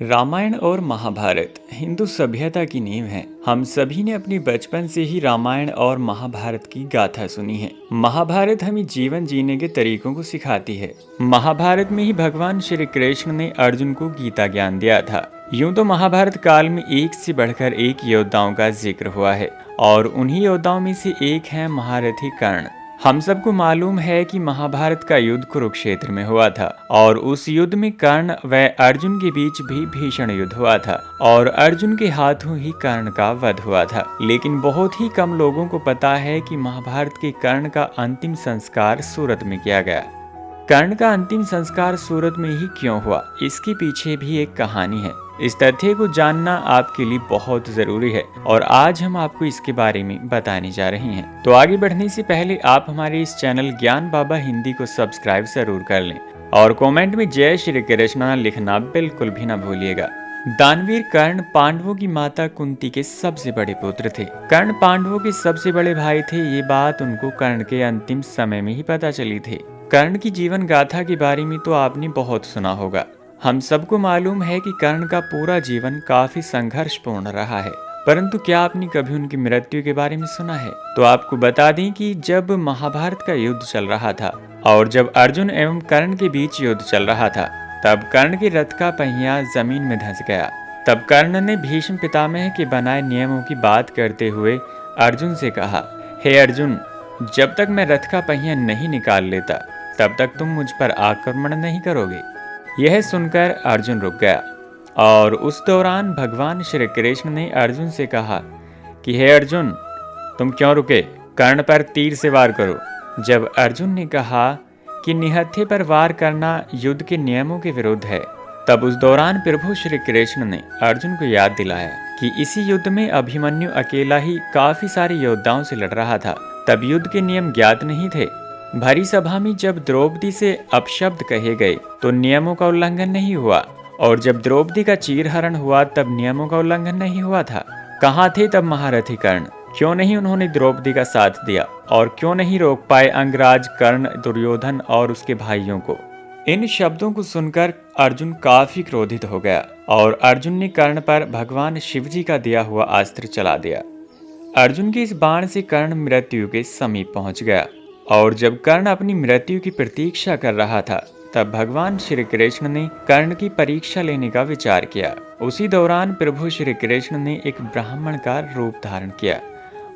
रामायण और महाभारत हिंदू सभ्यता की नींव है। हम सभी ने अपनी बचपन से ही रामायण और महाभारत की गाथा सुनी है। महाभारत हमें जीवन जीने के तरीकों को सिखाती है। महाभारत में ही भगवान श्री कृष्ण ने अर्जुन को गीता ज्ञान दिया था। यूं तो महाभारत काल में एक से बढ़कर एक योद्धाओं का जिक्र हुआ है और उन्हीं योद्धाओं में से एक है महारथी कर्ण। हम सबको मालूम है कि महाभारत का युद्ध कुरुक्षेत्र में हुआ था और उस युद्ध में कर्ण व अर्जुन के बीच भी भीषण युद्ध हुआ था और अर्जुन के हाथों ही कर्ण का वध हुआ था। लेकिन बहुत ही कम लोगों को पता है कि महाभारत के कर्ण का अंतिम संस्कार सूरत में किया गया। कर्ण का अंतिम संस्कार सूरत में ही क्यों हुआ, इसके पीछे भी एक कहानी है। इस तथ्य को जानना आपके लिए बहुत जरूरी है और आज हम आपको इसके बारे में बताने जा रहे हैं। तो आगे बढ़ने से पहले आप हमारे इस चैनल ज्ञान बाबा हिंदी को सब्सक्राइब जरूर कर लें और कमेंट में जय श्री कृष्ण लिखना बिल्कुल भी ना भूलिएगा। दानवीर कर्ण पांडवों की माता कुंती के सबसे बड़े पुत्र थे। कर्ण पांडवों के सबसे बड़े भाई थे। ये बात उनको कर्ण के अंतिम समय में ही पता चली थी। कर्ण की जीवन गाथा के बारे में तो आपने बहुत सुना होगा। हम सबको मालूम है कि कर्ण का पूरा जीवन काफी संघर्षपूर्ण रहा है, परंतु क्या आपने कभी उनकी मृत्यु के बारे में सुना है? तो आपको बता दें कि जब महाभारत का युद्ध चल रहा था और जब अर्जुन एवं कर्ण के बीच युद्ध चल रहा था, तब कर्ण के रथ का पहिया जमीन में धंस गया। तब कर्ण ने भीष्म पितामह के बनाए नियमों की बात करते हुए अर्जुन से कहा, हे अर्जुन, जब तक मैं रथ का पहिया नहीं निकाल लेता तब तक तुम मुझ पर आक्रमण नहीं करोगे। यह सुनकर अर्जुन रुक गया और उस दौरान भगवान श्री कृष्ण ने अर्जुन से कहा कि हे अर्जुन, तुम क्यों रुके, कर्ण पर तीर से वार करो। जब अर्जुन ने कहा कि निहत्थे पर वार करना युद्ध के नियमों के विरुद्ध है, तब उस दौरान प्रभु श्री कृष्ण ने अर्जुन को याद दिलाया कि इसी युद्ध में अभिमन्यु अकेला ही काफी सारे योद्धाओं से लड़ रहा था। तब युद्ध के नियम ज्ञात नहीं थे। भरी सभा में जब द्रौपदी से अपशब्द कहे गए तो नियमों का उल्लंघन नहीं हुआ और जब द्रौपदी का चीरहरण हुआ तब नियमों का उल्लंघन नहीं हुआ था। कहाँ थे तब महारथी कर्ण? क्यों नहीं उन्होंने द्रौपदी का साथ दिया और क्यों नहीं रोक पाए अंगराज कर्ण, दुर्योधन और उसके भाइयों को? इन शब्दों को सुनकर अर्जुन काफी क्रोधित हो गया और अर्जुन ने कर्ण पर भगवान शिव जी का दिया हुआ अस्त्र चला दिया। अर्जुन के इस बाण से कर्ण मृत्यु के समीप पहुंच गया और जब कर्ण अपनी मृत्यु की प्रतीक्षा कर रहा था, तब भगवान श्री कृष्ण ने कर्ण की परीक्षा लेने का विचार किया। उसी दौरान प्रभु श्री कृष्ण ने एक ब्राह्मण का रूप धारण किया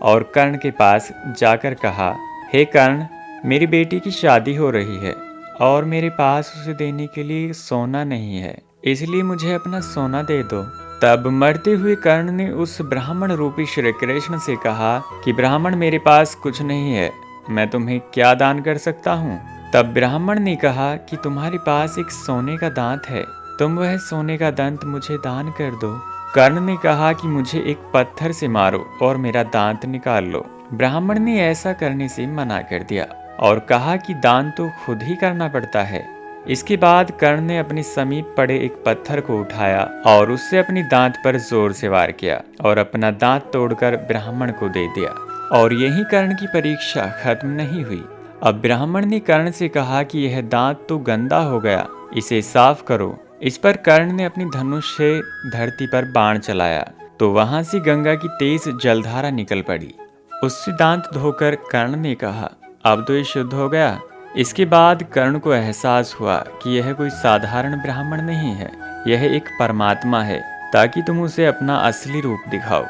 और कर्ण के पास जाकर कहा, हे कर्ण, मेरी बेटी की शादी हो रही है और मेरे पास उसे देने के लिए सोना नहीं है, इसलिए मुझे अपना सोना दे दो। तब मरते हुए कर्ण ने उस ब्राह्मण रूपी श्री कृष्ण से कहा कि ब्राह्मण, मेरे पास कुछ नहीं है, मैं तुम्हें क्या दान कर सकता हूँ? तब ब्राह्मण ने कहा कि तुम्हारे पास एक सोने का दांत है, तुम वह सोने का दांत मुझे दान कर दो। कर्ण ने कहा कि मुझे एक पत्थर से मारो और मेरा दांत निकाल लो। ब्राह्मण ने ऐसा करने से मना कर दिया और कहा कि दान तो खुद ही करना पड़ता है। इसके बाद कर्ण ने अपने समीप पड़े एक पत्थर को उठाया और उससे अपनी दांत पर जोर से वार किया और अपना दांत तोड़कर ब्राह्मण को दे दिया। और यही कर्ण की परीक्षा खत्म नहीं हुई। अब ब्राह्मण ने कर्ण से कहा कि यह दांत तो गंदा हो गया, इसे साफ करो। इस पर कर्ण ने अपनी धनुष से धरती पर बाण चलाया तो वहां से गंगा की तेज जलधारा निकल पड़ी। उससे दांत धोकर कर्ण ने कहा, अब तो ये शुद्ध हो गया। इसके बाद कर्ण को एहसास हुआ कि यह कोई साधारण ब्राह्मण नहीं है, यह एक परमात्मा है, ताकि तुम उसे अपना असली रूप दिखाओ।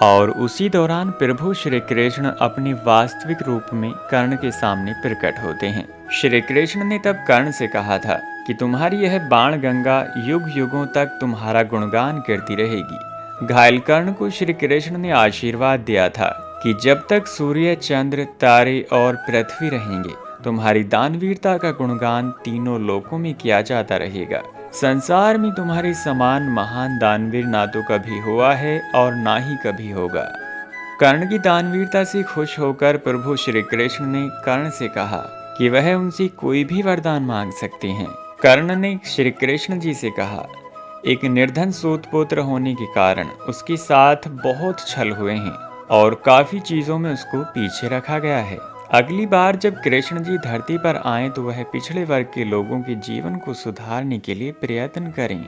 और उसी दौरान प्रभु श्री कृष्ण अपने वास्तविक रूप में कर्ण के सामने प्रकट होते हैं। श्री कृष्ण ने तब कर्ण से कहा था कि तुम्हारी यह बाण गंगा युग युगों तक तुम्हारा गुणगान करती रहेगी। घायल कर्ण को श्री कृष्ण ने आशीर्वाद दिया था कि जब तक सूर्य, चंद्र, तारे और पृथ्वी रहेंगे, तुम्हारी दानवीरता का गुणगान तीनों लोकों में किया जाता रहेगा। संसार में तुम्हारे समान महान दानवीर ना तो कभी हुआ है और ना ही कभी होगा। कर्ण की दानवीरता से खुश होकर प्रभु श्री कृष्ण ने कर्ण से कहा कि वह उनसे कोई भी वरदान मांग सकते हैं। कर्ण ने श्री कृष्ण जी से कहा, एक निर्धन सूतपुत्र होने के कारण उसके साथ बहुत छल हुए हैं और काफी चीजों में उसको पीछे रखा गया है। अगली बार जब कृष्ण जी धरती पर आए तो वह पिछड़े वर्ग के लोगों के जीवन को सुधारने के लिए प्रयत्न करें।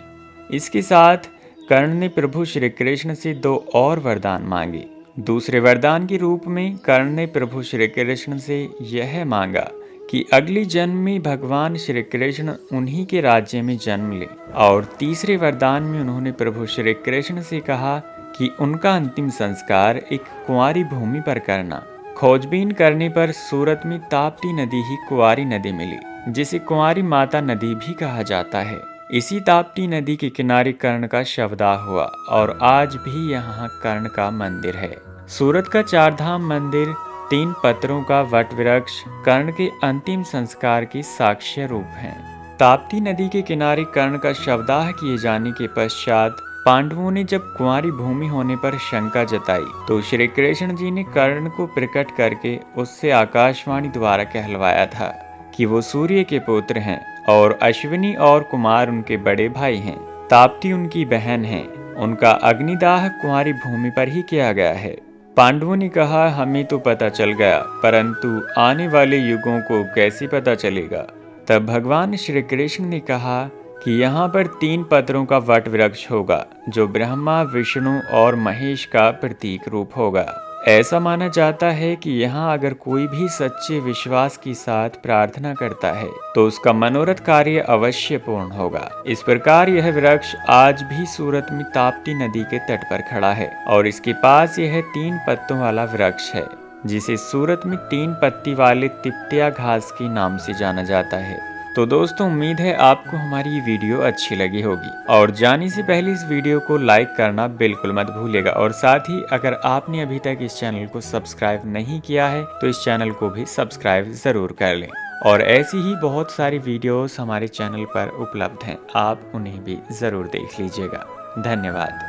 इसके साथ कर्ण ने प्रभु श्री कृष्ण से 2 और वरदान मांगे। दूसरे वरदान के रूप में कर्ण ने प्रभु श्री कृष्ण से यह मांगा कि अगली जन्म में भगवान श्री कृष्ण उन्हीं के राज्य में जन्म ले। और तीसरे वरदान में उन्होंने प्रभु श्री कृष्ण से कहा कि उनका अंतिम संस्कार एक कुंवारी भूमि पर करना। खोजबीन करने पर सूरत में ताप्ती नदी ही कुंवारी नदी मिली, जिसे कुंवारी माता नदी भी कहा जाता है। इसी ताप्ती नदी के किनारे कर्ण का शवदाह हुआ और आज भी यहाँ कर्ण का मंदिर है। सूरत का 4 धाम मंदिर 3 पत्रों का वट वृक्ष कर्ण के अंतिम संस्कार के साक्ष्य रूप हैं। ताप्ती नदी के किनारे कर्ण का शवदाह किए जाने के पश्चात पांडवों ने जब कुंवारी भूमि होने पर शंका जताई तो श्री कृष्ण जी ने कर्ण को प्रकट करके उससे आकाशवाणी द्वारा कहलवाया था कि वो सूर्य के पुत्र हैं और अश्विनी और कुमार उनके बड़े भाई हैं। ताप्ती उनकी बहन है। उनका अग्निदाह कुंवारी भूमि पर ही किया गया है। पांडवों ने कहा, हमें तो पता चल गया, परंतु आने वाले युगों को कैसे पता चलेगा। तब भगवान श्री कृष्ण ने कहा कि यहाँ पर 3 पत्रों का वट वृक्ष होगा जो ब्रह्मा, विष्णु और महेश का प्रतीक रूप होगा। ऐसा माना जाता है कि यहाँ अगर कोई भी सच्चे विश्वास के साथ प्रार्थना करता है तो उसका मनोरथ कार्य अवश्य पूर्ण होगा। इस प्रकार यह वृक्ष आज भी सूरत में ताप्ती नदी के तट पर खड़ा है और इसके पास यह 3 पत्तों वाला वृक्ष है, जिसे सूरत में 3 पत्ती वाले तिप्तिया घास के नाम से जाना जाता है। तो दोस्तों, उम्मीद है आपको हमारी ये वीडियो अच्छी लगी होगी और जाने से पहले इस वीडियो को लाइक करना बिल्कुल मत भूलिएगा। और साथ ही अगर आपने अभी तक इस चैनल को सब्सक्राइब नहीं किया है तो इस चैनल को भी सब्सक्राइब ज़रूर कर लें। और ऐसी ही बहुत सारी वीडियोस हमारे चैनल पर उपलब्ध हैं, आप उन्हें भी ज़रूर देख लीजिएगा। धन्यवाद।